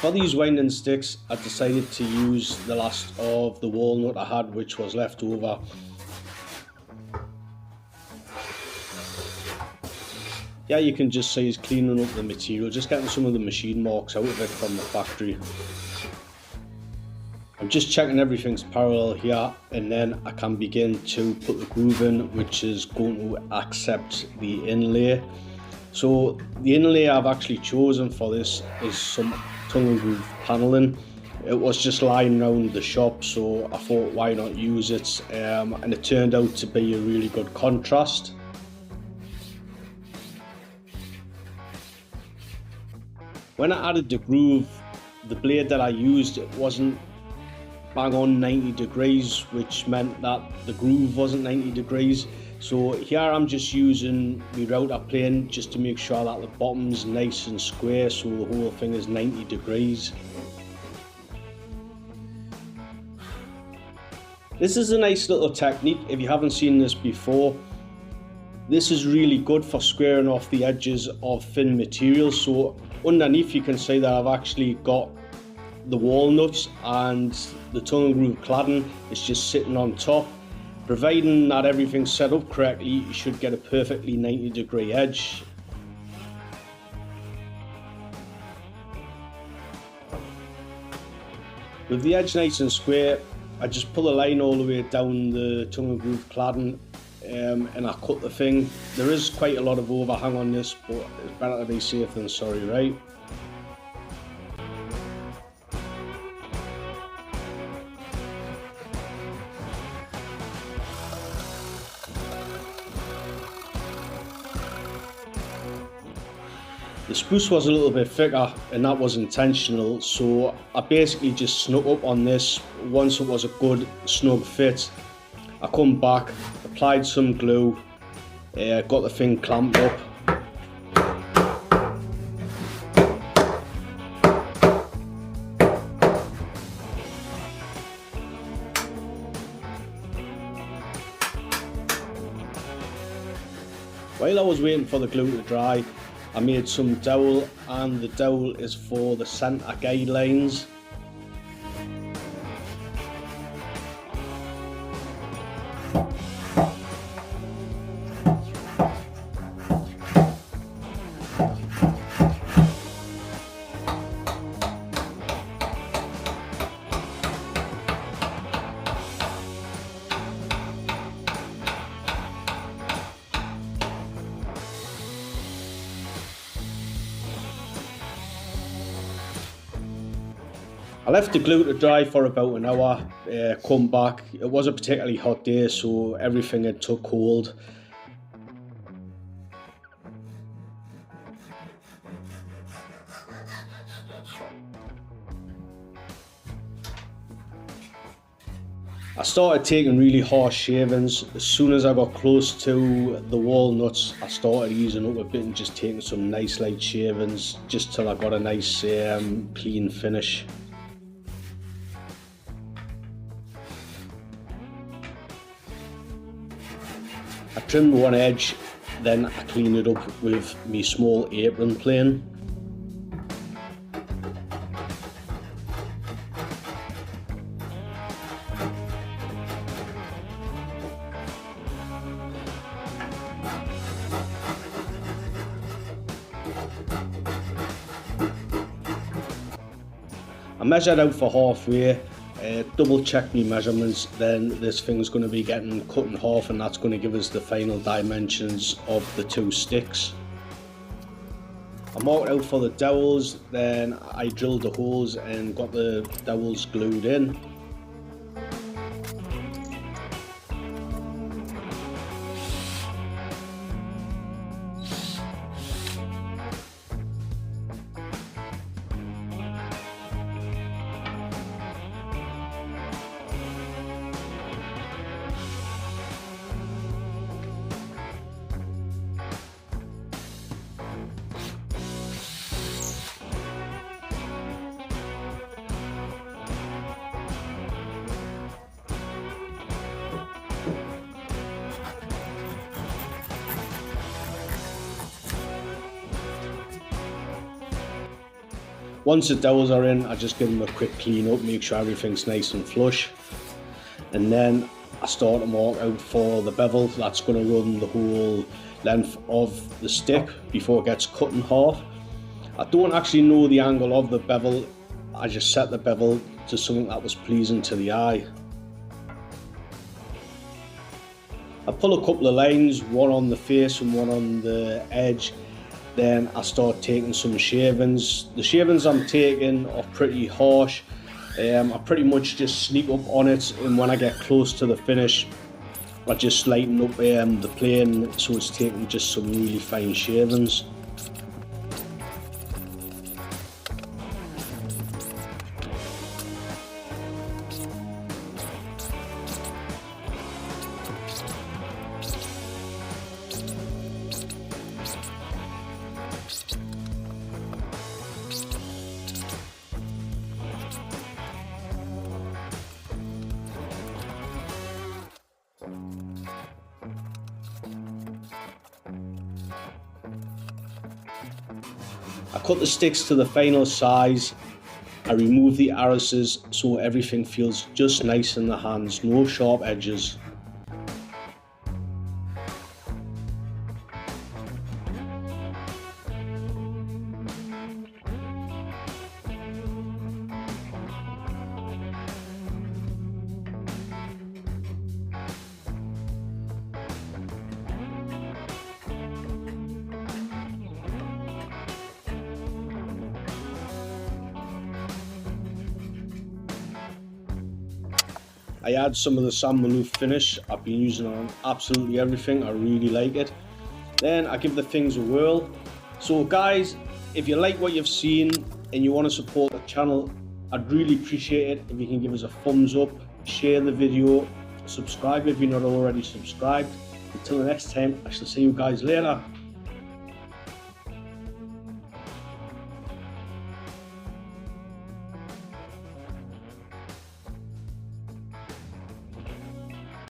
For these winding sticks, I decided to use the last of the walnut I had, which was left over. Yeah, you can just see he's cleaning up the material, just getting some of the machine marks out of it from the factory. I'm just checking everything's parallel here, and then I can begin to put the groove in, which is going to accept the inlay. So the inlay I've actually chosen for this is some tongue and groove paneling. It was just lying around the shop, so I thought why not use it, and it turned out to be a really good contrast. When I added the groove, the blade that I used, it wasn't bang on 90 degrees, which meant that the groove wasn't 90 degrees. So here I'm just using my router plane just to make sure that the bottom's nice and square, so the whole thing is 90 degrees. This is a nice little technique if you haven't seen this before. This is really good for squaring off the edges of thin materials. So underneath you can see that I've actually got the walnuts and the tongue and groove cladding is just sitting on top. Providing that everything's set up correctly, you should get a perfectly 90-degree edge. With the edge nice and square, I just pull a line all the way down the tongue and groove cladding, and I cut the thing. There is quite a lot of overhang on this, but it's better to be safe than sorry, right? The spruce was a little bit thicker, and that was intentional, so I basically just snuck up on this. Once it was a good snug fit, I come back, applied some glue, got the thing clamped up. While I was waiting for the glue to dry, I made some dowel, and the dowel is for the centre guidelines. I left the glue to dry for about an hour, come back. It was a particularly hot day, so everything had took hold. I started taking really harsh shavings. As soon as I got close to the walnuts, I started easing up a bit and just taking some nice light shavings, just till I got a nice clean finish. I trimmed one edge, then I cleaned it up with my small apron plane. I measured out for halfway, double check my measurements, then this thing's going to be getting cut in half, and that's going to give us the final dimensions of the two sticks. I marked out for the dowels, then I drilled the holes and got the dowels glued in. Once the dowels are in, I just give them a quick clean up, make sure everything's nice and flush. And then I start to mark out for the bevel that's going to run the whole length of the stick before it gets cut in half. I don't actually know the angle of the bevel, I just set the bevel to something that was pleasing to the eye. I pull a couple of lines, one on the face and one on the edge. Then I start taking some shavings. The shavings I'm taking are pretty harsh. I pretty much just sneak up on it, and when I get close to the finish, I just lighten up the plane so it's taking just some really fine shavings. I cut the sticks to the final size. I remove the arises so everything feels just nice in the hands, no sharp edges. I add some of the Sam Maalouf finish. I've been using it on absolutely everything. I really like it. Then I give the things a whirl. So guys, if you like what you've seen and you want to support the channel, I'd really appreciate it if you can give us a thumbs up, share the video, subscribe if you're not already subscribed. Until the next time, I shall see you guys later.